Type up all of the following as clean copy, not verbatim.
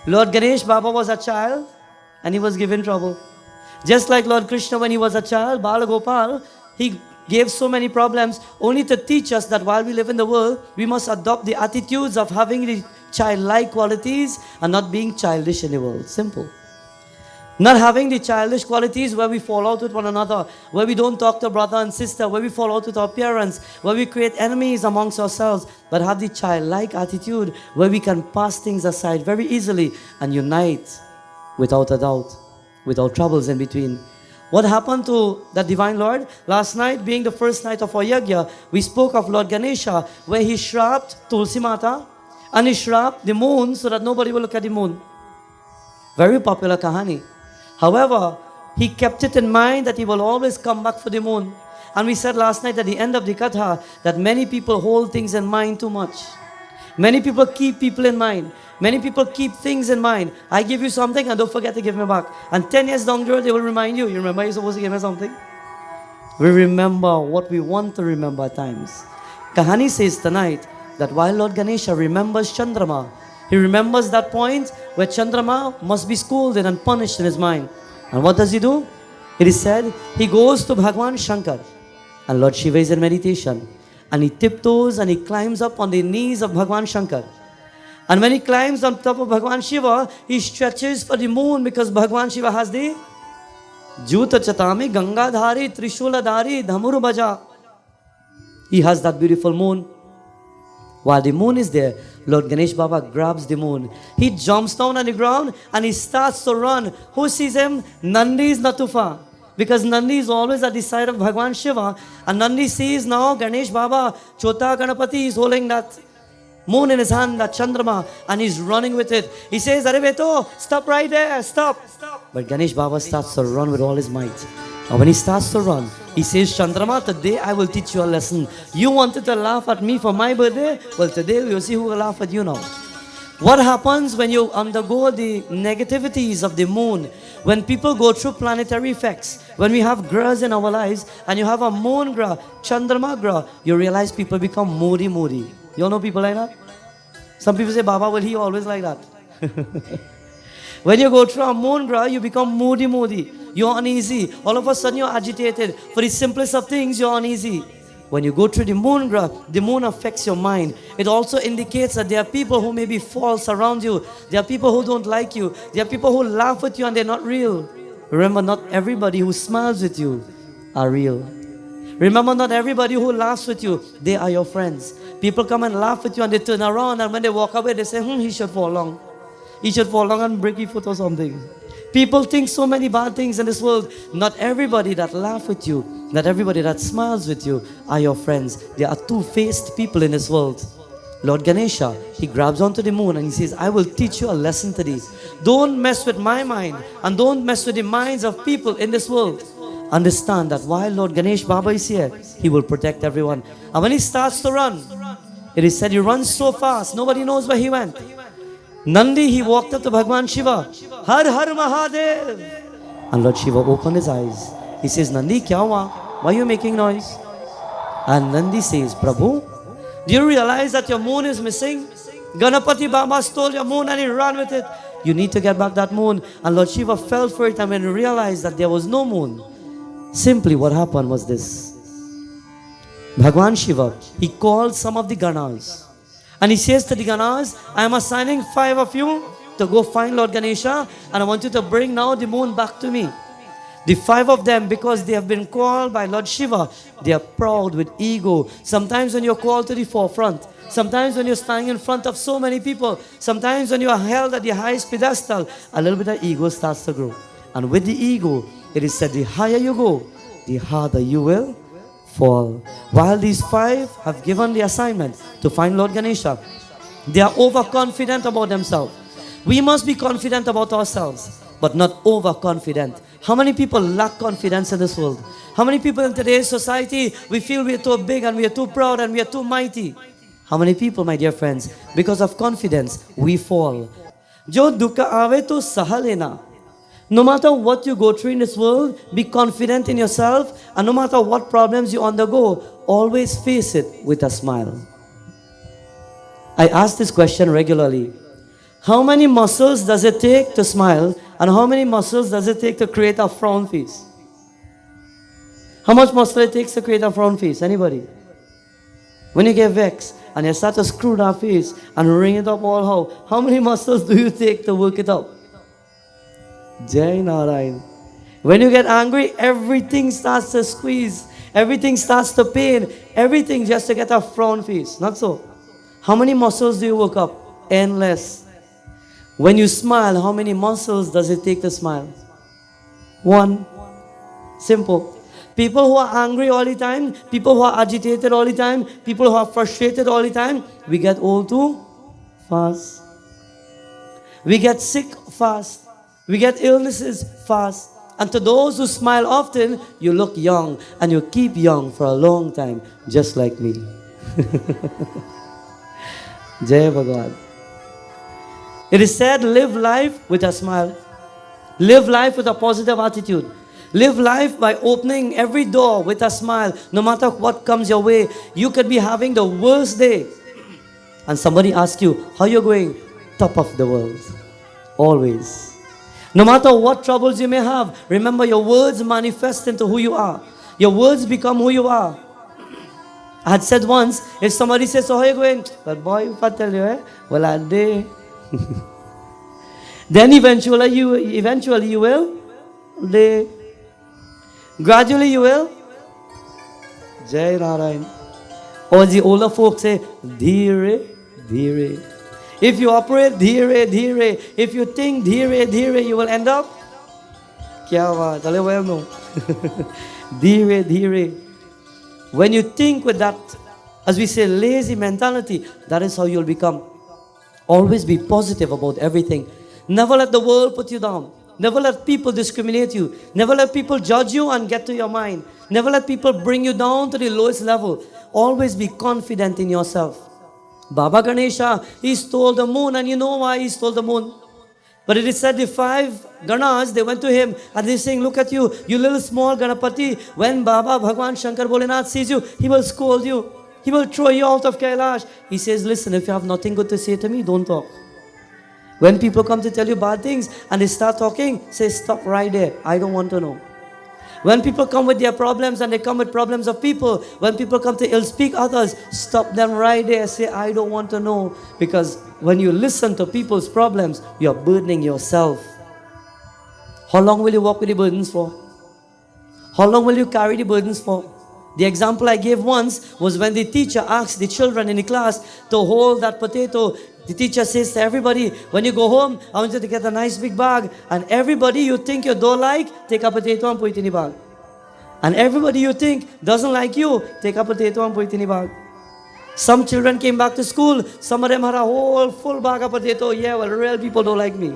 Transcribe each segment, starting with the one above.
Lord Ganesh Baba was a child and he was given trouble. Just like Lord Krishna when he was a child, Bala Gopal, he gave so many problems only to teach us that while we live in the world, we must adopt the attitudes of having the childlike qualities and not being childish in the world. Simple. Not having the childish qualities where we fall out with one another, where we don't talk to brother and sister, where we fall out with our parents, where we create enemies amongst ourselves, but have the childlike attitude where we can pass things aside very easily and unite without a doubt, without troubles in between. What happened to the Divine Lord? Last night, being the first night of our yagya, we spoke of Lord Ganesha, where he shrapped Tulsi Mata and he shrapped the moon so that nobody will look at the moon. Very popular kahani. However, he kept it in mind that he will always come back for the moon. And we said last night at the end of the katha that many people hold things in mind too much. Many people keep people in mind. Many people keep things in mind. I give you something and don't forget to give me back. And 10 years down the road, they will remind you. You remember you're supposed to give me something? We remember what we want to remember at times. Kahani says tonight that while Lord Ganesha remembers Chandrama, he remembers that point where Chandrama must be scolded and punished in his mind. And what does he do? It is said, he goes to Bhagwan Shankar. And Lord Shiva is in meditation. And he tiptoes and he climbs up on the knees of Bhagwan Shankar. And when he climbs on top of Bhagwan Shiva, he stretches for the moon because Bhagwan Shiva has the Juta Chatami, Gangadhari, Trishuladhari, Dhamuru Bhaja. He has that beautiful moon. While the moon is there, Lord Ganesh Baba grabs the moon. He jumps down on the ground and he starts to run. Who sees him? Nandi is not too far. Because Nandi is always at the side of Bhagwan Shiva. And Nandi sees now Ganesh Baba, Chota Ganapati is holding that moon in his hand, that Chandrama, and he's running with it. He says, Are Beto, stop right there, stop. But Ganesh Baba starts to run with all his might. And when he starts to run, he says, Chandrama, today I will teach you a lesson. You wanted to laugh at me for my birthday? Well, today we will see who will laugh at you now. What happens when you undergo the negativities of the moon? When people go through planetary effects, when we have grahas in our lives, and you have a moon graha, Chandrama graha, you realize people become moody. You all know people like that? Some people say, Baba, well, he always like that. When you go through a moon graha, you become moody. You're uneasy. All of a sudden, you're agitated. For the simplest of things, you're uneasy. When you go through the moon graha, the moon affects your mind. It also indicates that there are people who may be false around you. There are people who don't like you. There are people who laugh at you and they're not real. Remember, not everybody who smiles with you are real. Remember, not everybody who laughs with you, they are your friends. People come and laugh at you and they turn around, and when they walk away, they say, he should fall long. He should fall long and break his foot or something. People think so many bad things in this world. Not everybody that laughs with you, not everybody that smiles with you are your friends. There are two-faced people in this world. Lord Ganesha, he grabs onto the moon and he says, I will teach you a lesson today. Don't mess with my mind and don't mess with the minds of people in this world. Understand that while Lord Ganesh Baba is here, he will protect everyone. And when he starts to run, it is said he runs so fast, nobody knows where he went. Nandi, he walked up to Bhagwan Shiva. Har Har Mahadev. And Lord Shiva opened his eyes. He says, Nandi, kya hua? Why are you making noise? And Nandi says, Prabhu, do you realize that your moon is missing? Ganapati Baba stole your moon and he ran with it. You need to get back that moon. And Lord Shiva fell for it, and when he realized that there was no moon, simply what happened was this. Bhagwan Shiva, he called some of the Ganas. And he says to the Ganas, I am assigning 5 of you to go find Lord Ganesha, and I want you to bring now the moon back to me. The 5 of them, because they have been called by Lord Shiva, they are proud with ego. Sometimes when you're called to the forefront, sometimes when you're standing in front of so many people, sometimes when you are held at the highest pedestal, a little bit of ego starts to grow. And with the ego, it is said the higher you go, the harder you will fall. While these 5 have given the assignment to find Lord Ganesha, they are overconfident about themselves. We must be confident about ourselves, but not overconfident. How many people lack confidence in this world? How many people in today's society, we feel we are too big and we are too proud and we are too mighty? How many people, my dear friends, because of confidence, we fall. Jo dukha aave to saha lena. No matter what you go through in this world, be confident in yourself, and no matter what problems you undergo, always face it with a smile. I ask this question regularly. How many muscles does it take to smile? And how many muscles does it take to create a frown face? How much muscle it takes to create a frown face? Anybody? When you get vexed and you start to screw that face and ring it up all how many muscles do you take to work it up? Jai Narad. When you get angry, everything starts to squeeze. Everything starts to pain. Everything just to get a frown face. Not so. How many muscles do you work up? Endless. When you smile, how many muscles does it take to smile? One. Simple. People who are angry all the time, people who are agitated all the time, people who are frustrated all the time, we get old too fast. We get sick fast. We get illnesses fast. And to those who smile often, you look young and you keep young for a long time, just like me. Jai Bhagwan. It is said, live life with a smile. Live life with a positive attitude. Live life by opening every door with a smile. No matter what comes your way, you could be having the worst day. And somebody asks you, how you going? Top of the world. Always. No matter what troubles you may have, remember your words manifest into who you are. Your words become who you are. I had said once, if somebody says, so how you going? Well, boy, if I tell you, well, I did. Then eventually you will. Gradually you will. Jai Narayana. Or the older folks say, Dheere, Dheere. If you operate Dheere, Dheere, if you think Dheere, Dheere, you will end up. Kya baat, ale well no. Dheere, Dheere. When you think with that, as we say, lazy mentality, that is how you'll become. Always be positive about everything. Never let the world put you down. Never let people discriminate you. Never let people judge you and get to your mind. Never let people bring you down to the lowest level. Always be confident in yourself. Baba Ganesha, he stole the moon, and you know why he stole the moon. But it is said the 5 Ganas, they went to him and they're saying, look at you, you little small Ganapati. When Baba Bhagwan Shankar Bholenath sees you, he will scold you. He will throw you out of Kailash. He says, listen, if you have nothing good to say to me, don't talk. When people come to tell you bad things and they start talking, say, stop right there. I don't want to know. When people come with their problems and they come with problems of people, when people come to ill-speak others, stop them right there. Say, I don't want to know. Because when you listen to people's problems, you're burdening yourself. How long will you walk with the burdens for? How long will you carry the burdens for? The example I gave once was when the teacher asked the children in the class to hold that potato. The teacher says to everybody, when you go home, I want you to get a nice big bag. And everybody you think you don't like, take a potato and put it in the bag. And everybody you think doesn't like you, take a potato and put it in the bag. Some children came back to school. Some of them had a whole full bag of potato. Yeah, well, real people don't like me.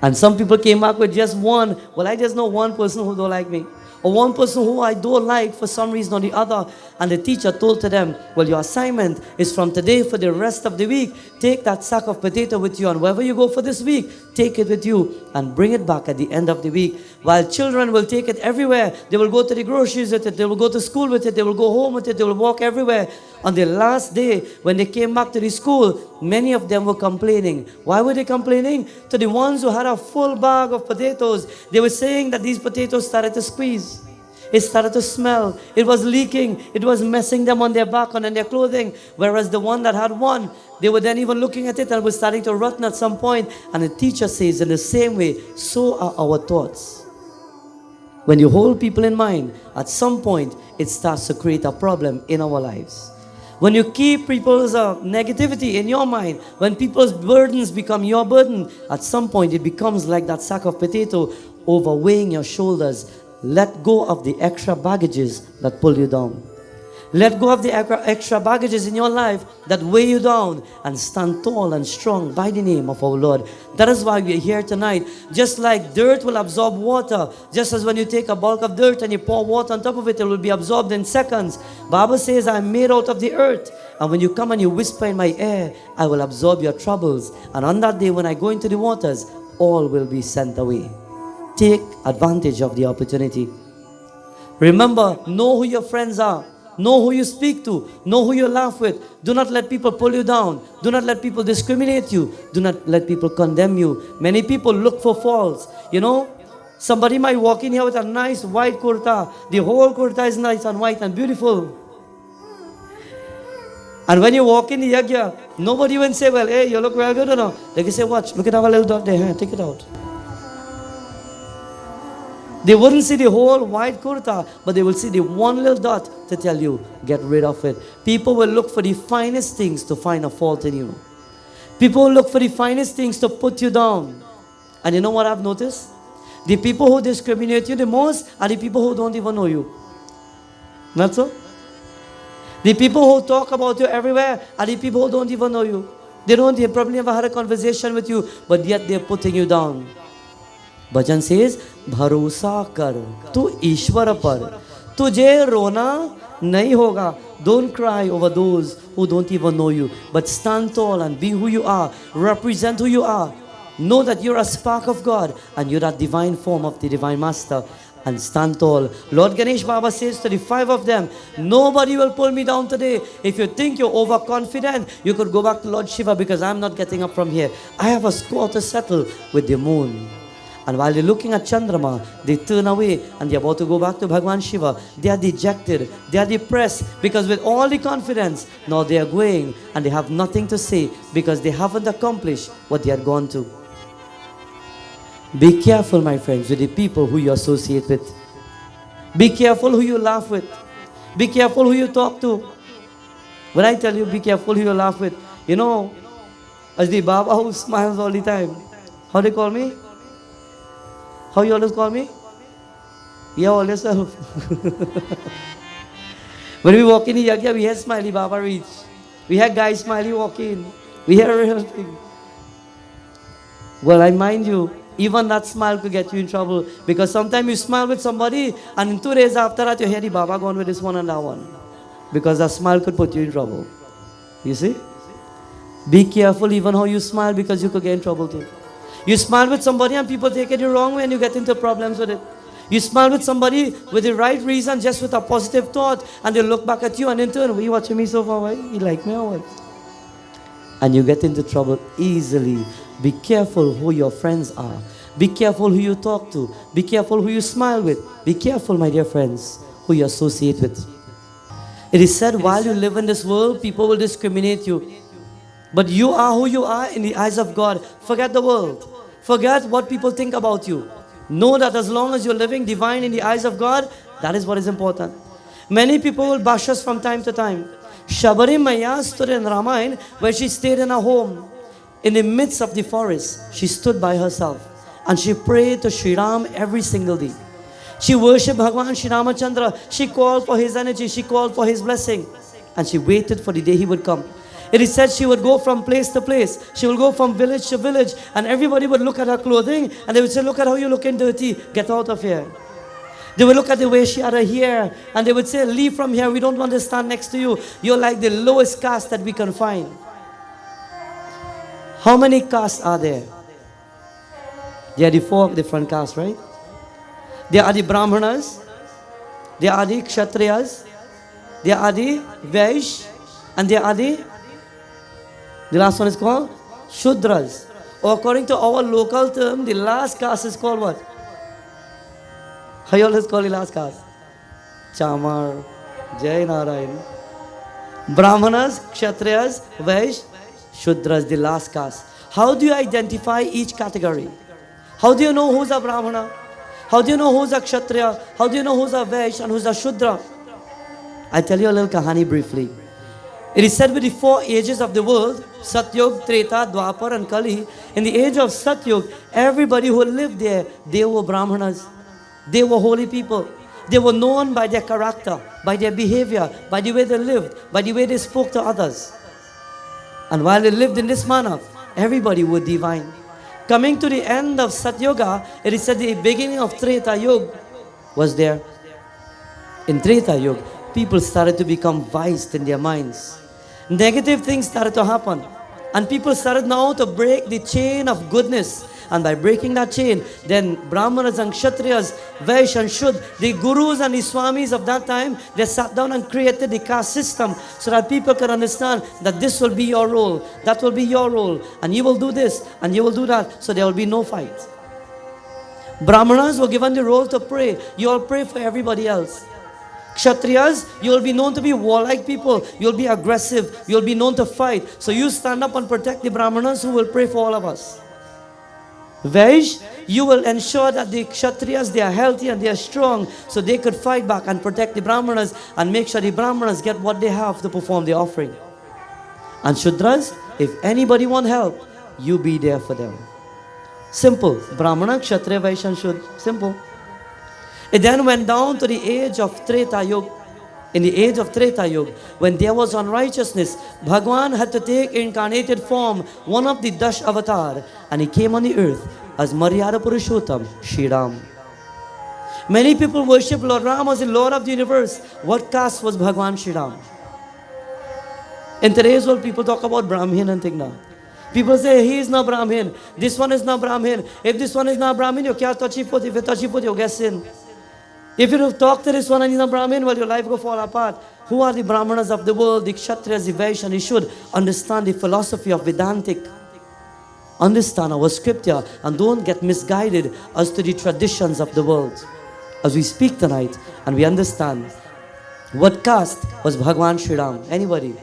And some people came back with just one. Well, I just know one person who don't like me. Or one person who I don't like for some reason or the other. And the teacher told to them, well, your assignment is from today for the rest of the week. Take that sack of potato with you, and wherever you go for this week, take it with you and bring it back at the end of the week. While children will take it everywhere. They will go to the groceries with it. They will go to school with it. They will go home with it. They will walk everywhere. On the last day, when they came back to the school, many of them were complaining. Why were they complaining? To the ones who had a full bag of potatoes, they were saying that these potatoes started to squeeze. It started to smell. It was leaking. It was messing them on their back and on their clothing. Whereas the one that had one, they were then even looking at it and was starting to rotten at some point. And the teacher says, in the same way, so are our thoughts. When you hold people in mind, at some point, it starts to create a problem in our lives. When you keep people's negativity in your mind, when people's burdens become your burden, at some point it becomes like that sack of potato overweighing your shoulders. Let go of the extra baggages that pull you down. Let go of the extra baggages in your life that weigh you down, and stand tall and strong by the name of our Lord. That is why we are here tonight. Just like dirt will absorb water, just as when you take a bulk of dirt and you pour water on top of it, it will be absorbed in seconds. Bible says, I am made out of the earth. And when you come and you whisper in my ear, I will absorb your troubles. And on that day when I go into the waters, all will be sent away. Take advantage of the opportunity. Remember, know who your friends are. Know who you speak to. Know who you laugh with. Do not let people pull you down. Do not let people discriminate you. Do not let people condemn you. Many people look for faults. You know, somebody might walk in here with a nice white kurta. The whole kurta is nice and white and beautiful. And when you walk in the yagya, nobody will say, well, hey, you look well good or no. They can say, watch, look at our little dot there. Take it out. They wouldn't see the whole white kurta, but they will see the one little dot to tell you, get rid of it. People will look for the finest things to find a fault in you. People will look for the finest things to put you down. And you know what I've noticed? The people who discriminate you the most are the people who don't even know you. Not so? The people who talk about you everywhere are the people who don't even know you. They probably never had a conversation with you, but yet they're putting you down. Bhajan says, Bharosa kar, tu Ishwar par, tujhe rona nahi hoga. Don't cry over those who don't even know you, but stand tall and be who you are. Represent who you are. Know that you're a spark of God and you're that divine form of the Divine Master. And stand tall. Lord Ganesh Baba says to the 5 of them, nobody will pull me down today. If you think you're overconfident, you could go back to Lord Shiva, because I'm not getting up from here. I have a score to settle with the moon. And while they're looking at Chandrama, they turn away and they're about to go back to Bhagwan Shiva. They are dejected. They are depressed, because with all the confidence, now they are going and they have nothing to say, because they haven't accomplished what they had gone to. Be careful, my friends, with the people who you associate with. Be careful who you laugh with. Be careful who you talk to. When I tell you be careful who you laugh with, you know, as the Baba who smiles all the time. How they call me? How you always call me? Yeah, all yourself. When we walk in the yagya, we hear Smiley Baba reach. We hear Guy Smiley walk in. We hear a real thing. Well, I mind you, even that smile could get you in trouble, because sometimes you smile with somebody and in 2 days after that you hear the Baba gone with this one and that one, because that smile could put you in trouble. You see? Be careful even how you smile, because you could get in trouble too. You smile with somebody and people take it the wrong way and you get into problems with it. You smile with somebody with the right reason, just with a positive thought, and they look back at you and in turn, were you watching me so far away? You like me or what? And you get into trouble easily. Be careful who your friends are. Be careful who you talk to. Be careful who you smile with. Be careful, my dear friends, who you associate with. It is said, while you live in this world, people will discriminate you. But you are who you are in the eyes of God. Forget the world. Forget what people think about you. Know that as long as you're living divine in the eyes of God, that is what is important. Many people will bash us from time to time. Shabari Maya stood in Ramayana, where she stayed in a home. In the midst of the forest, she stood by herself and she prayed to Sri Ram every single day. She worshipped Bhagwan Sri Ramachandra. She called for his energy. She called for his blessing. And she waited for the day he would come. It is said she would go from place to place. She would go from village to village. And everybody would look at her clothing and they would say, look at how you're looking dirty. Get out of here. They would look at the way she had her hair and they would say, leave from here. We don't want to stand next to you. You're like the lowest caste that we can find. How many castes are there? There are the 4 different castes, right? There are the Brahmanas, there are the Kshatriyas, there are the Vaishya, and there are the last one is called Shudras. Or according to our local term, the last caste is called what? How you always call the last caste? Chamar, Jai Narayan. Brahmanas, Kshatriyas, Vaishya, Shudras, the last caste. How do you identify each category? How do you know who's a Brahmana? How do you know who's a Kshatriya? How do you know who's a Vaishya and who's a Shudra? I tell you a little kahani briefly. It is said with the 4 ages of the world, Satyug, Treta, Dwapar and Kali, in the age of Satyug, everybody who lived there, they were Brahmanas. They were holy people. They were known by their character, by their behavior, by the way they lived, by the way they spoke to others. And while they lived in this manner, everybody was divine. Coming to the end of Satyuga, it is said the beginning of Treta Yuga was there. In Treta Yuga, people started to become viced in their minds. Negative things started to happen. And people started now to break the chain of goodness. And by breaking that chain, then Brahmanas and Kshatriyas, Vaishya and Shudra, the gurus and the swamis of that time, they sat down and created the caste system so that people could understand that this will be your role, that will be your role, and you will do this, and you will do that, so there will be no fight. Brahmanas were given the role to pray. You all pray for everybody else. Kshatriyas, you will be known to be warlike people. You will be aggressive. You will be known to fight. So you stand up and protect the Brahmanas who will pray for all of us. Vaishya, you will ensure that the Kshatriyas, they are healthy and they are strong, so they could fight back and protect the Brahmanas and make sure the Brahmanas get what they have to perform the offering. And Shudras, if anybody want help, you be there for them. Simple. Brahmana, Kshatriya, Vaishya and Shudra. Simple. It then went down to the age of Treta Yuga. In the age of Treta Yuga, when there was unrighteousness, Bhagwan had to take incarnated form, one of the Dash avatar, and he came on the earth as Maryada Purushottam, Shri Ram. Many people worship Lord Ram as the Lord of the universe. What caste was Bhagwan Shri Ram? In today's world, people talk about Brahmin and thing now. People say, he is not Brahmin, this one is not Brahmin. If this one is not Brahmin, you can't touch it. If you touch it, you get sin. If you talk to this one and he's not Brahmin, well, your life will fall apart. Who are the Brahmanas of the world, the Kshatriyas, the Vaishya, and you should understand the philosophy of Vedantic. Understand our scripture and don't get misguided as to the traditions of the world. As we speak tonight and we understand what caste was Bhagwan Shri Ram. Anybody?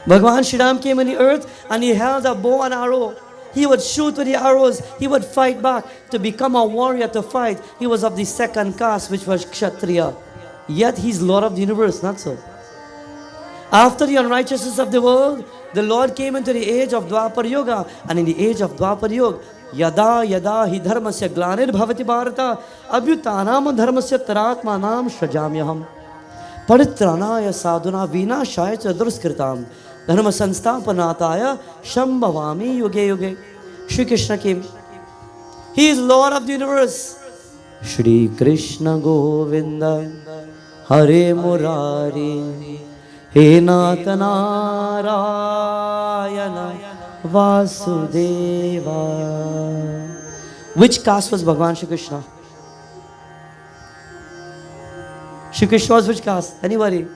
Bhagwan Shri Ram came on the earth and he held a bow and arrow. He would shoot with the arrows. He would fight back to become a warrior to fight. He was of the second caste, which was Kshatriya. Yet he's Lord of the universe, not so. After the unrighteousness of the world, the Lord came into the age of Dwapar Yuga. And in the age of Dwapar Yuga, Yada Yada Hi Dharmasya Glanir Bhavati Bharata Abhyutanam Dharmasya Taratmanam Shajamyaham Paritranaya Sadhuna Vinashaya Duskritam Dharma Sansthapanataya Shambhavami Yuge Yuge. Shri Krishna came. He is Lord of the universe. Shri Krishna Govinda Hare Murari He Nath Narayana Vasudeva. Which caste was Bhagwan Shri Krishna? Shri Krishna was which caste? Anybody?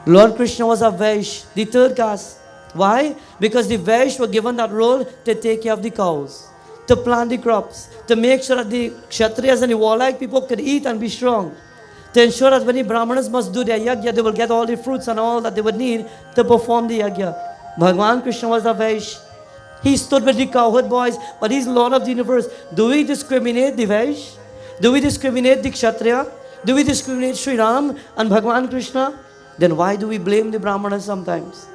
Lord Krishna was a Vaishya, the third caste. Why? Because the Vaishya were given that role to take care of the cows, to plant the crops, to make sure that the Kshatriyas and the warlike people could eat and be strong, to ensure that when the Brahmanas must do their yajna, they will get all the fruits and all that they would need to perform the yajna. Bhagwan Krishna was a Vaishya. He stood with the cowherd boys, but he's Lord of the universe. Do we discriminate the Vaishya? Do we discriminate the Kshatriya? Do we discriminate Sri Ram and Bhagwan Krishna? Then why do we blame the Brahmanas sometimes?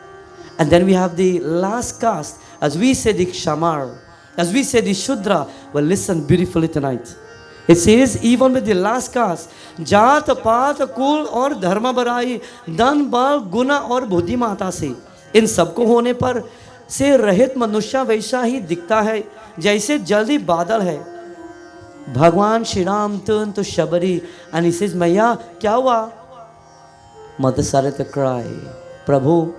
And then we have the last caste, as we say the Kshamar, as we say the Shudra. Well, listen beautifully tonight. It says, even with the last caste, Jat, Paat, Kul और धर्म बराई, धन, बल, गुना और बुद्धिमत्ता से, इन सबको होने पर से रहित मनुष्य वैसा ही दिखता है जैसे जल्दी बादल है. Bhagwan Shri Ram turned to Shabari and he says, Maya, क्या हुआ? Mother started to cry. Prabhu,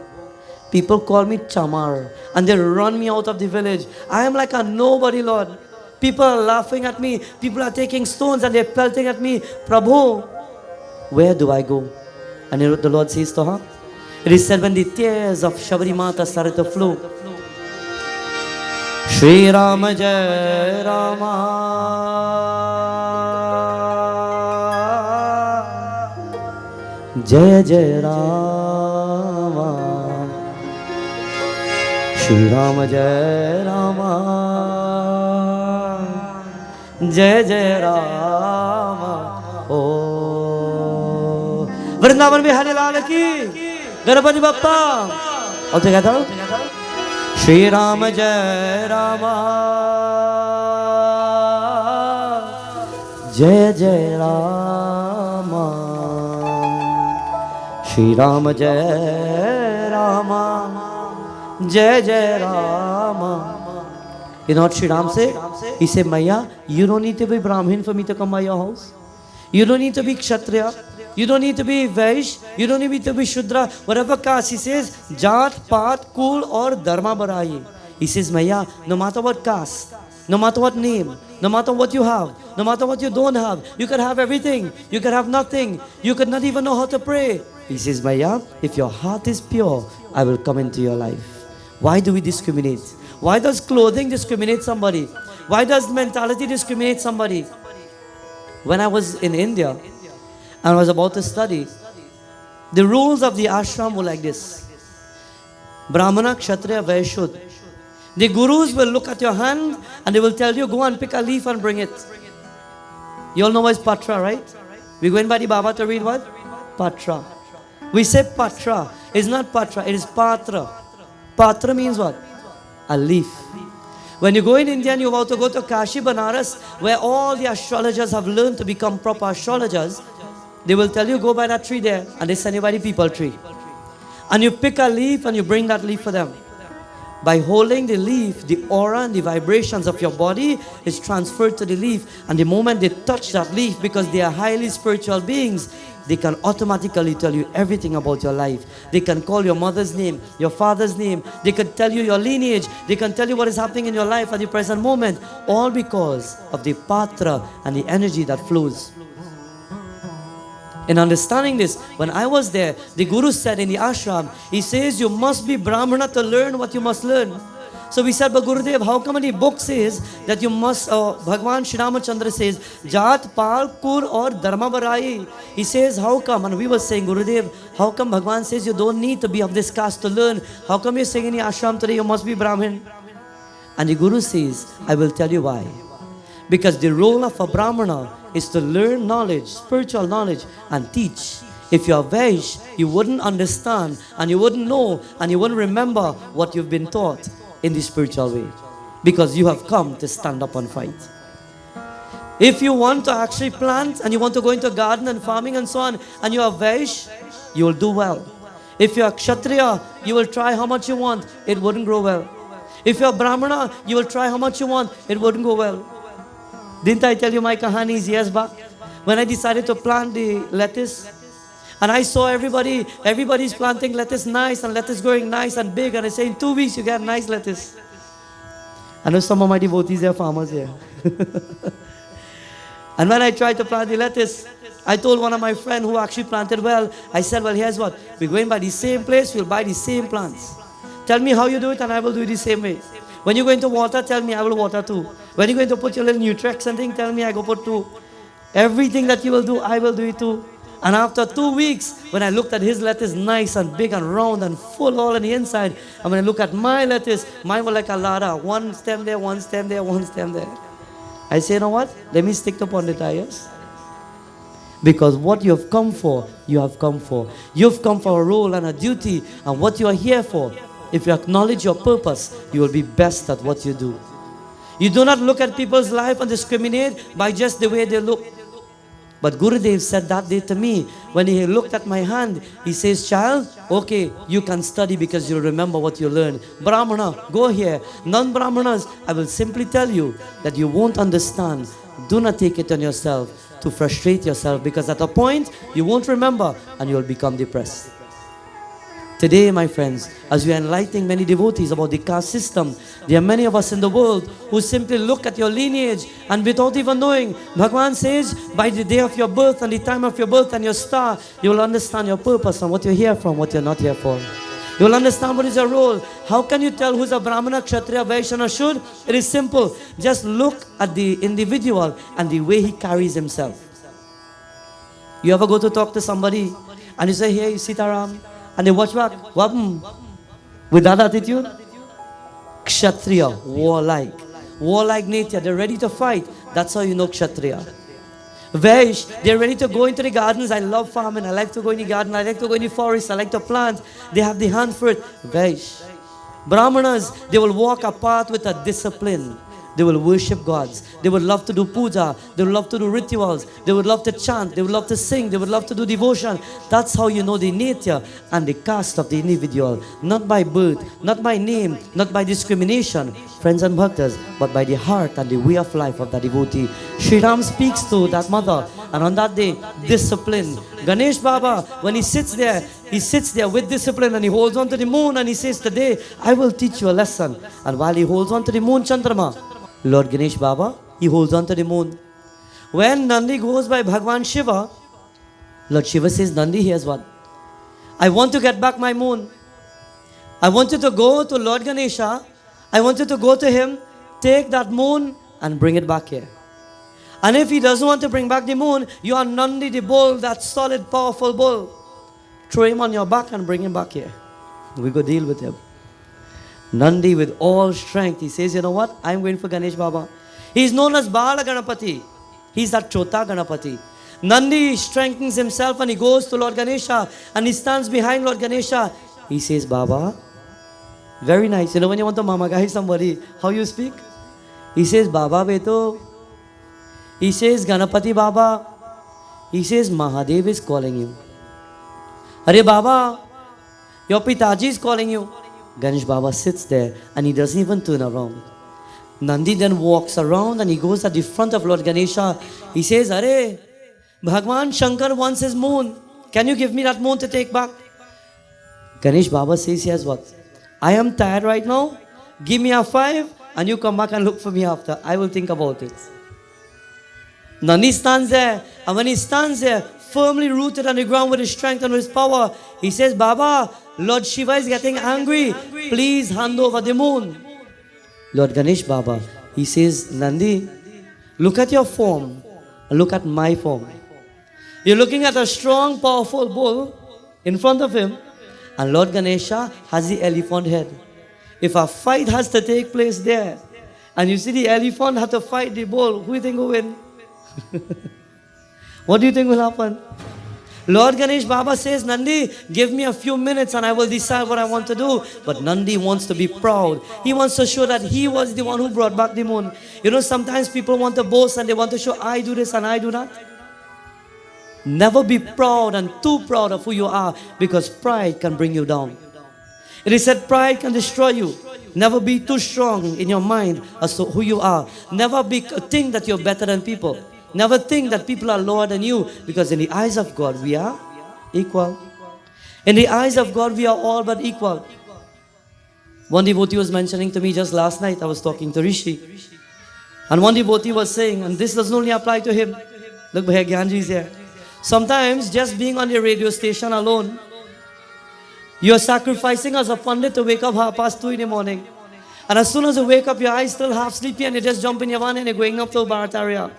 people call me Chamar and they run me out of the village. I am like a nobody, Lord. People are laughing at me. People are taking stones and they're pelting at me. Prabhu, where do I go? And the Lord says to her, it is said when the tears of Shabari Mata started to flow, Shri Rama Jai Rama Jai Jai Rama Shri Rama Jai Rama Jai Jai Rama. Oh, Vrindavan Bihari Lal ki Ganapati Bappa. All together. Shri Rama Jai Rama Jai Jai Rama Shri Rama Jai Rama Jai Jai Rama. You know what Shri Ram said? He said, Maya, you don't need to be Brahmin for me to come by your house. You don't need to be Kshatriya. You don't need to be Vaish. You don't need to be Shudra. Whatever caste, he says, Jat, Paat, Kul or Dharma Barayi. He says, Maya, no matter what caste, no matter what name, no matter what you have, no matter what you don't have, you could have everything, you could have nothing, you could not even know how to pray. He says, Maya, if your heart is pure, I will come into your life. Why do we discriminate? Why does clothing discriminate somebody? Why does mentality discriminate somebody? When I was in India and I was about to study, the rules of the ashram were like this. Brahmana, Kshatriya, Vaishya. The gurus will look at your hand and they will tell you, go and pick a leaf and bring it. You all know what is patra, right? We're going by the Baba to read what? Patra. We say patra. It's not patra, it is patra. Patra means what? A leaf. When you go in India and you're about to go to Kashi, Banaras, where all the astrologers have learned to become proper astrologers, they will tell you, go by that tree there, and they send you by the people tree. And you pick a leaf and you bring that leaf for them. By holding the leaf, the aura and the vibrations of your body is transferred to the leaf. And the moment they touch that leaf, because they are highly spiritual beings, they can automatically tell you everything about your life. They can call your mother's name, your father's name. They can tell you your lineage. They can tell you what is happening in your life at the present moment. All because of the patra and the energy that flows. In understanding this, when I was there, the Guru said in the ashram, he says, you must be Brahmana to learn what you must learn. So we said, but Gurudev, how come in the book says that you must, Bhagwan Shri Ramachandra says, Jat, Pal, Kur or Dharma Barayi. He says, how come? And we were saying, Gurudev, how come Bhagwan says you don't need to be of this caste to learn? How come you're saying in the ashram today you must be Brahmin? And the Guru says, I will tell you why. Because the role of a Brahmana is to learn knowledge, spiritual knowledge, and teach. If you're Vaish, you wouldn't understand, and you wouldn't know, and you wouldn't remember what you've been taught in the spiritual way. Because you have come to stand up and fight. If you want to actually plant, and you want to go into garden and farming and so on, and you are Vaish, you will do well. If you are Kshatriya, you will try how much you want, it wouldn't grow well. If you are Brahmana, you will try how much you want, it wouldn't go well. Didn't I tell you my kahanis years back? When I decided to plant the lettuce, and I saw everybody's planting lettuce nice, and lettuce growing nice and big, and I say in 2 weeks you get nice lettuce. I know some of my devotees are farmers here. And when I tried to plant the lettuce, I told one of my friends who actually planted well, I said, well, here's what, we're going by the same place, we'll buy the same plants. Tell me how you do it and I will do it the same way. When you're going to water, tell me, I will water too. When you're going to put your little Nutrex and thing, tell me, I go put too. Everything that you will do, I will do it too. And after 2 weeks, when I looked at his lettuce, nice and big and round and full all on the inside, and when I look at my lettuce, mine was like a ladder. One stem there, one stem there, one stem there. I say, you know what? Let me stick to Pundit ayers. Because what you have come for, you have come for. You've come for a role and a duty, and what you are here for. If you acknowledge your purpose, you will be best at what you do. You do not look at people's life and discriminate by just the way they look. But Gurudev said that day to me, when he looked at my hand, he says, child, okay, you can study because you remember what you learned. Brahmana, go here. Non-Brahmanas, I will simply tell you that you won't understand. Do not take it on yourself to frustrate yourself, because at a point, you won't remember and you'll become depressed. Today, my friends, as we are enlightening many devotees about the caste system, there are many of us in the world who simply look at your lineage and without even knowing, Bhagwan says, by the day of your birth and the time of your birth and your star, you will understand your purpose and what you're here from, what you're not here for. You will understand what is your role. How can you tell who's a Brahmana, Kshatriya, Vaishya or Shud? It is simple. Just look at the individual and the way he carries himself. You ever go to talk to somebody and you say, hey, Sitaram, and they watch back, with that attitude, Kshatriya, warlike nature, they're ready to fight. That's how you know Kshatriya. Vaish, they're ready to go into the gardens. I love farming, I like to go in the garden, I like to go in the forest, I like to plant. They have the hand for it. Vaish. Brahmanas, they will walk a path with a discipline. They will worship gods. They would love to do puja. They would love to do rituals. They would love to chant. They would love to sing. They would love to do devotion. That's how you know the nature and the caste of the individual. Not by birth, not by name, not by discrimination, friends and bhaktas, but by the heart and the way of life of the devotee. Sri Ram speaks to that mother And on that day, discipline. Ganesh Baba, when he sits there with discipline and he holds on to the moon and he says, today I will teach you a lesson. And while he holds on to the moon, Chandrama, Lord Ganesh Baba, he holds on to the moon. When Nandi goes by Bhagwan Shiva, Lord Shiva says, Nandi, here's what. I want to get back my moon. I want you to go to Lord Ganesha. I want you to go to him, take that moon and bring it back here. And if he doesn't want to bring back the moon, you are Nandi the bull, that solid, powerful bull. Throw him on your back and bring him back here. We go deal with him. Nandi with all strength, he says, you know what? I'm going for Ganesh Baba. He's known as Bala Ganapati. He's that Chota Ganapati. Nandi strengthens himself and he goes to Lord Ganesha and he stands behind Lord Ganesha. He says, Baba, very nice. You know when you want to mamagai somebody, how you speak? He says, Baba Beto. He says, Ganapati Baba. He says, Mahadev is calling you. Hare Baba, your Pitaji is calling you. Ganesh Baba sits there and he doesn't even turn around. Nandi then walks around and he goes at the front of Lord Ganesha. He says, Hare, Bhagwan Shankar wants his moon. Can you give me that moon to take back? Ganesh Baba says, yes, what? I am tired right now. Give me a 5 and you come back and look for me after. I will think about it. Nandi stands there, and when he stands there, firmly rooted on the ground with his strength and with his power, he says, Baba, Lord Shiva is getting angry. Please hand over the moon. Lord Ganesh Baba, he says, Nandi, look at your form and look at my form. You're looking at a strong, powerful bull in front of him, and Lord Ganesha has the elephant head. If a fight has to take place there, and you see the elephant have to fight the bull, who do you think will win? What do you think will happen? Lord Ganesh Baba says, Nandi, give me a few minutes and I will decide what I want to do. But Nandi wants to be proud. He wants to show that he was the one who brought back the moon. You know, sometimes people want to boast and they want to show, I do this and I do that. Never be proud and too proud of who you are, because pride can bring you down. It is said pride can destroy you. Never be too strong in your mind as to who you are. Never think that you're better than people. Never think that people are lower than you, because in the eyes of God, we are equal. In the eyes of God, we are all but equal. One devotee was mentioning to me just last night, I was talking to Rishi. And one devotee was saying, and this doesn't only apply to him. Look, Bhai Gyanji is here. Sometimes just being on the radio station alone, you're sacrificing as a Pundit to wake up 2:30 in the morning. And as soon as you wake up, your eyes still half sleepy and you just jump in your van and you're going up to Bharat area.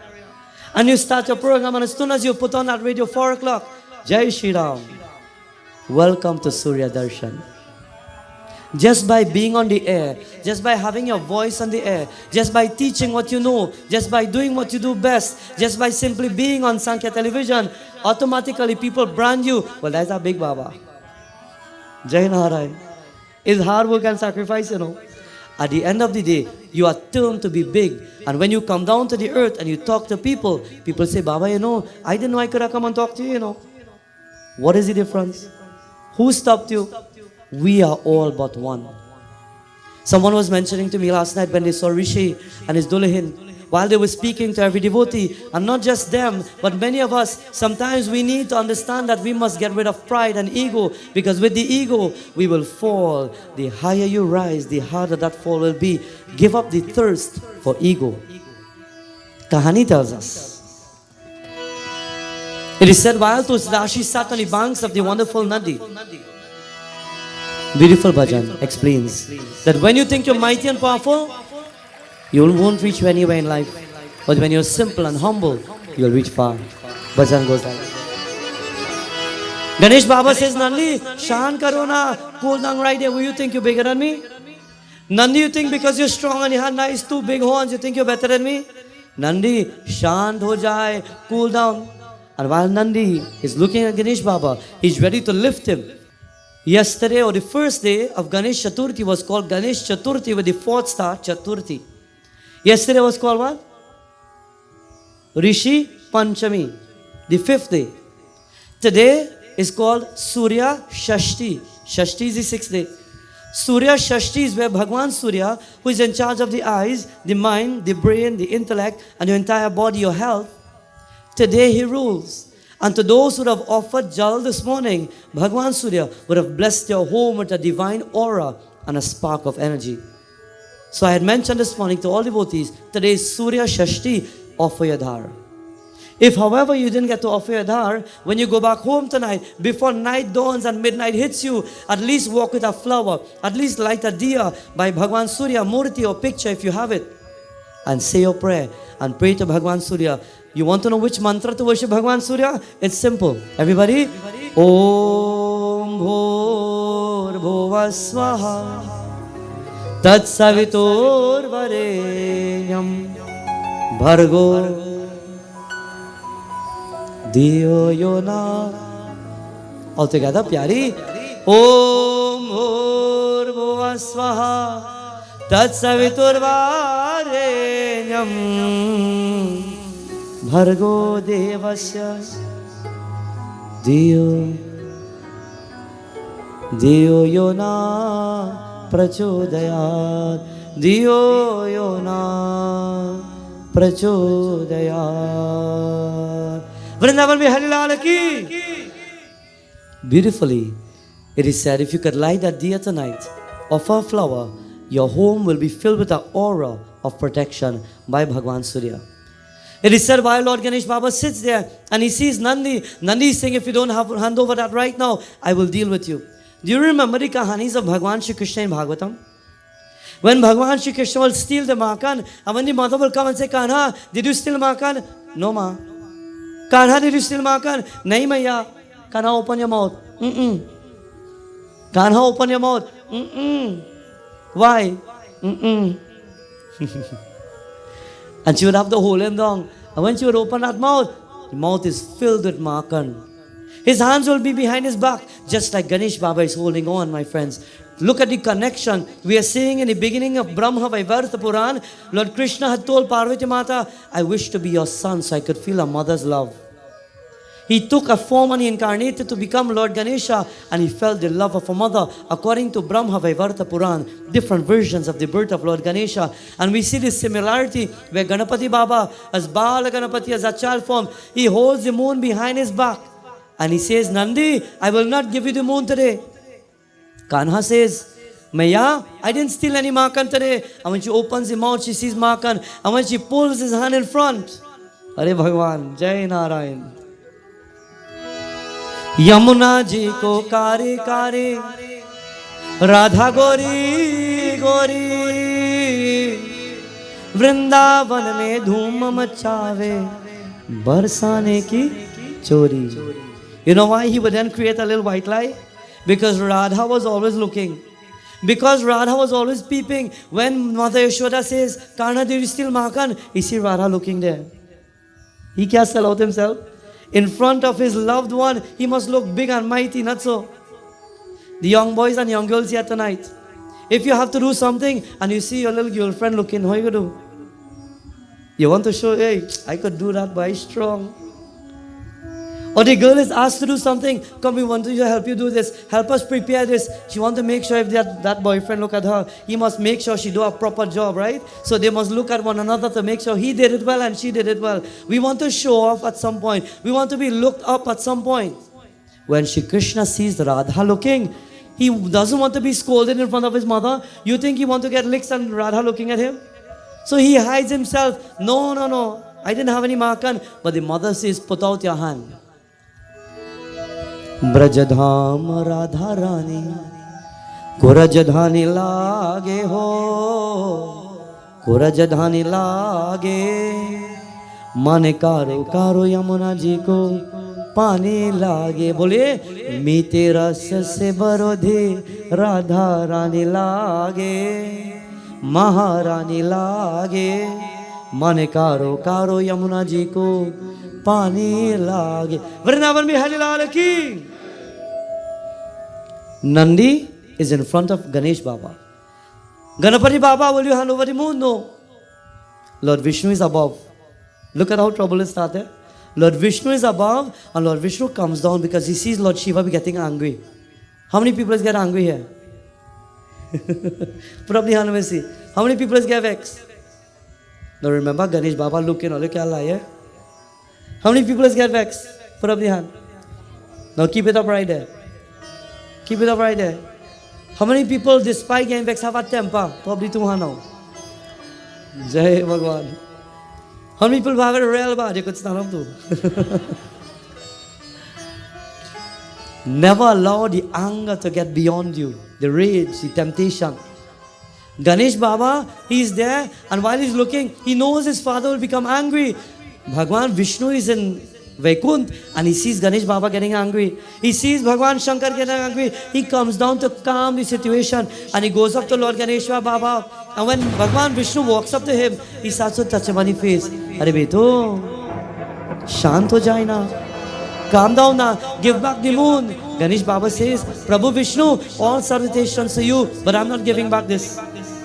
And you start your program, and as soon as you put on that radio 4 o'clock, Jai Shri Ram, welcome to Surya Darshan. Just by being on the air, just by having your voice on the air, just by teaching what you know, just by doing what you do best, just by simply being on Sankhya television, automatically people brand you. Well, that's a big Baba. Jai Narayan. It's hard work and sacrifice, you know. At the end of the day, you are termed to be big. And when you come down to the earth and you talk to people, people say, Baba, you know, I didn't know I could have come and talk to you, you know. What is the difference? Who stopped you? We are all but one. Someone was mentioning to me last night when they saw Rishi and his Dullahin, while they were speaking to every devotee, and not just them, but many of us, sometimes we need to understand that we must get rid of pride and ego, because with the ego, we will fall. The higher you rise, the harder that fall will be. Give up the thirst for ego. Kahani tells us. It is said, while Tulsidashi sat on the banks of the wonderful Nadi, beautiful bhajan explains that when you think you're mighty and powerful, you won't reach anywhere in life. But when you're simple and humble, you'll reach far. Bhajan goes like Ganesh Baba says, Nandi, shan karo na, cool down right there. Who you think you're bigger than me? Nandi, you think because you're strong and you have nice 2 big horns, you think you're better than me? Nandi, shant ho jaye, cool down. And while Nandi is looking at Ganesh Baba, he's ready to lift him. Yesterday, or the first day of Ganesh Chaturthi, was called Ganesh Chaturthi with the 4th star, Chaturthi. Yesterday was called what? Rishi Panchami, the 5th day. Today is called Surya Shashti. Shashti is the 6th day. Surya Shashti is where Bhagwan Surya, who is in charge of the eyes, the mind, the brain, the intellect, and your entire body, your health, Today he rules. And to those who have offered jal this morning, Bhagwan Surya would have blessed your home with a divine aura and a spark of energy. So I had mentioned this morning to all devotees, today is Surya Shashti, offer your dhar. If however you didn't get to offer your dhar, when you go back home tonight, before night dawns and midnight hits you, at least walk with a flower, at least light a diya by Bhagwan Surya, murti or picture if you have it, and say your prayer and pray to Bhagwan Surya. You want to know which mantra to worship Bhagwan Surya? It's simple. Everybody? Om Bhur Bhuva Swaha Tat Savitur Varenyam Bhargo Diyo Yona. All together, pyari. Om Bhur Bhuva Swaha Tat Savitur Varenyam Bhargo Devasya Diyo Yona Prachodayat Diyo Yona Prachodayat. Vrindavan Bihari Lal ki. Beautifully, it is said, if you could light that diya tonight, offer a flower, your home will be filled with an aura of protection by Bhagwan Surya. It is said while Lord Ganesh Baba sits there and he sees Nandi, Nandi is saying, if you don't hand over that right now, I will deal with you. Do you remember the kahanis of Bhagwan Shri Krishna in Bhagavatam? When Bhagwan Shri Krishna will steal the makan, and when the mother will come and say, Kanha, did you steal makan? No, ma. Kanha, did you steal makan? Nahi, maiya. Kanha, open your mouth. Kanha, open your mouth. Why? And she would have the whole and long. And when she would open that mouth, the mouth is filled with makan. His hands will be behind his back, just like Ganesh Baba is holding on, my friends. Look at the connection. We are seeing in the beginning of Brahma Vaivarta Puran, Lord Krishna had told Parvati Mata, I wish to be your son so I could feel a mother's love. He took a form and he incarnated to become Lord Ganesha, and he felt the love of a mother according to Brahma Vaivarta Puran, different versions of the birth of Lord Ganesha. And we see this similarity where Ganapati Baba, as Bala Ganapati, as a child form, he holds the moon behind his back. And he says, Nandi, I will not give you the moon today. Kanha says, Maya, I didn't steal any makan today. And when she opens the mouth, she sees makan. And when she pulls his hand in front, Hare Bhagwan, Jai Narayan. Yamuna ji ko kare kare, Radha gori gori, Vrindavan mein dhoom machave, barsane ki chori. You know why he would then create a little white lie? Because Radha was always looking. Because Radha was always peeping. When Mother Yashoda says, Karna, did you steal makan? He sees Radha looking there. He can't sell out himself. In front of his loved one, he must look big and mighty, not so. The young boys and young girls here tonight, if you have to do something and you see your little girlfriend looking, how you going to do? You want to show, hey, I could do that, but I'm strong. Or the girl is asked to do something, come, we want to help you do this, help us prepare this. She wants to make sure if that boyfriend look at her, he must make sure she do a proper job, right? So they must look at one another to make sure he did it well and she did it well. We want to show off at some point. We want to be looked up at some point. When Shri Krishna sees Radha looking, he doesn't want to be scolded in front of his mother. You think he wants to get licks and Radha looking at him? So he hides himself. No, no, no. I didn't have any makan. But the mother says, put out your hand. Brajdham Radha Rani कुरजधानी लागे हो कुरजधानी लागे माने कारो कारो यमुना जी को पानी लागे बोलिए मीठे रस से बरोधे राधा रानी लागे महारानी लागे माने कारो कारो यमुना जी को पानी लागे वृंदावन में हरि लाल की. Nandi is in front of Ganesh Baba. Ganapati Baba, will you hand over the moon? No. Lord Vishnu is above. Look at how trouble is started. Lord Vishnu is above and Lord Vishnu comes down because he sees Lord Shiva be getting angry. How many people get angry here? Put up the hand and see. How many people get vexed? Now remember Ganesh Baba looking, kya la hai? How many people get vexed? Put up the hand. Now keep it up right there. Keep it up right there. How many people, despite getting vexed, have a temper? Probably two now. Jai Bhagwan. How many people have a real bad? You could stand up to. Never allow the anger to get beyond you. The rage, the temptation. Ganesh Baba, he is there, and while he's looking, he knows his father will become angry. Bhagwan Vishnu is in Vaikunt, and he sees Ganesh Baba getting angry. He sees Bhagwan Shankar getting angry. He comes down to calm the situation, and he goes up to Lord Ganesh Baba. And when Bhagwan Vishnu walks up to him, he starts to touch him on the face. Arey beto, shant ho jai na. Calm down now, give back the moon. Ganesh Baba says, Prabhu Vishnu, all salutations to you, but I'm not giving back this.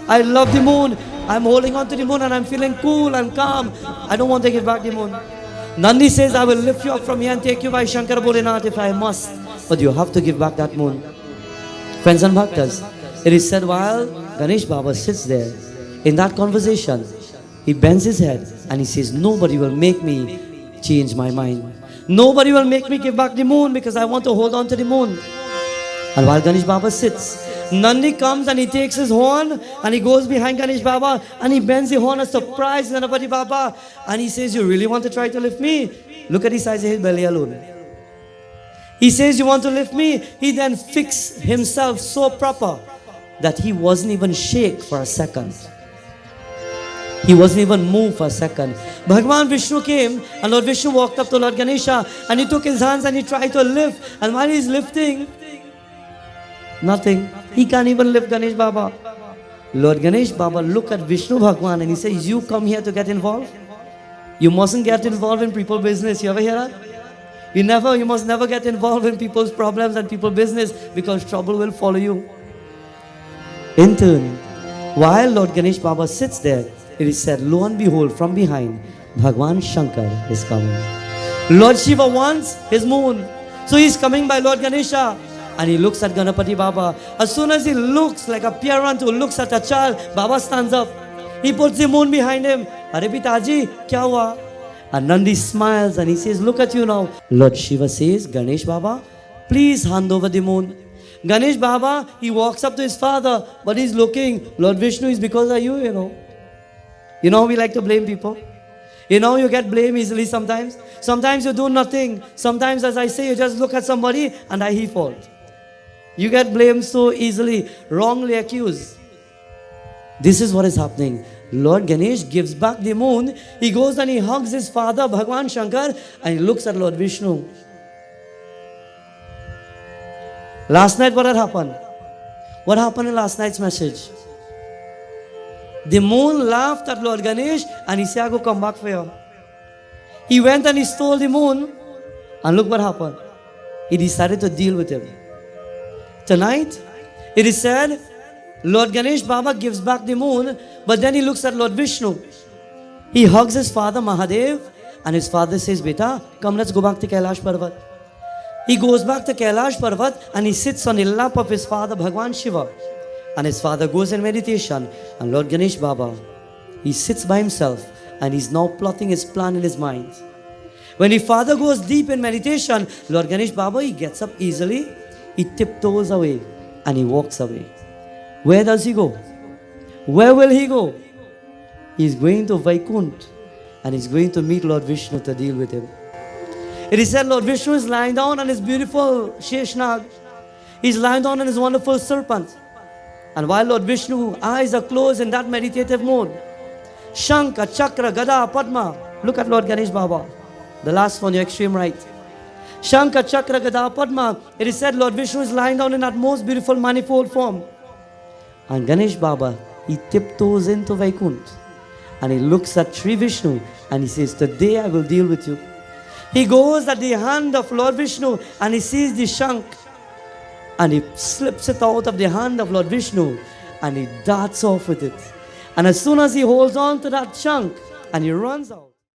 I love the moon. I'm holding on to the moon and I'm feeling cool and calm. I don't want to give back the moon. Nandi says, I will lift you up from here and take you by Shankar Bholinath if I must. But you have to give back that moon. Friends and bhaktas, it is said while Ganesh Baba sits there, in that conversation, he bends his head and he says, nobody will make me change my mind. Nobody will make me give back the moon because I want to hold on to the moon. And while Ganesh Baba sits, Nandi comes and he takes his horn and he goes behind Ganesh Baba and he bends the horn as surprise Ganapati Baba and he says, you really want to try to lift me? Look at the size of his belly alone. He says, you want to lift me? He then fixed himself so proper that he wasn't even shake for a second. He wasn't even moved for a second. Bhagwan Vishnu came and Lord Vishnu walked up to Lord Ganesha and he took his hands and he tried to lift. And while he's lifting, nothing. He can't even lift Ganesh Baba. Lord Ganesh Baba looked at Vishnu Bhagwan and he says, you come here to get involved? You mustn't get involved in people's business. You ever hear that? You must never get involved in people's problems and people's business because trouble will follow you. In turn, while Lord Ganesh Baba sits there, it is said, lo and behold, from behind, Bhagwan Shankar is coming. Lord Shiva wants his moon. So he's coming by Lord Ganesha. And he looks at Ganapati Baba. As soon as he looks like a parent who looks at a child, Baba stands up. He puts the moon behind him. Are Pitaji, kya hua? And Nandi smiles and he says, look at you now. Lord Shiva says, Ganesh Baba, please hand over the moon. Ganesh Baba, he walks up to his father, but he's looking. Lord Vishnu is because of you, you know. You know, we like to blame people. You know, you get blamed easily sometimes. Sometimes you do nothing. Sometimes, as I say, you just look at somebody and he fault. You get blamed so easily, wrongly accused. This is what is happening. Lord Ganesh gives back the moon. He goes and he hugs his father, Bhagwan Shankar, and he looks at Lord Vishnu. Last night, what had happened? What happened in last night's message? The moon laughed at Lord Ganesh and he said, I go come back for you. He went and he stole the moon and look what happened. He decided to deal with him. Tonight, it is said, Lord Ganesh Baba gives back the moon, but then he looks at Lord Vishnu. He hugs his father Mahadev and his father says, Beta, come let's go back to Kailash Parvat. He goes back to Kailash Parvat and he sits on the lap of his father Bhagwan Shiva. And his father goes in meditation and Lord Ganesh Baba, he sits by himself and he's now plotting his plan in his mind. When his father goes deep in meditation, Lord Ganesh Baba, he gets up easily, he tiptoes away and he walks away. Where does he go? Where will he go? He's going to Vaikunt and he's going to meet Lord Vishnu to deal with him. It is said Lord Vishnu is lying down on his beautiful Sheshnag. He's lying down on his wonderful serpent. And while Lord Vishnu's eyes are closed in that meditative mode, Shankha, Chakra, Gada, Padma. Look at Lord Ganesh Baba. The last one, your extreme right. Shankha, Chakra, Gada, Padma. It is said Lord Vishnu is lying down in that most beautiful manifold form. And Ganesh Baba, he tiptoes into Vaikunt. And he looks at Sri Vishnu and he says, today I will deal with you. He goes at the hand of Lord Vishnu and he sees the Shankh. And he slips it out of the hand of Lord Vishnu and he darts off with it. And as soon as he holds on to that chunk and he runs out,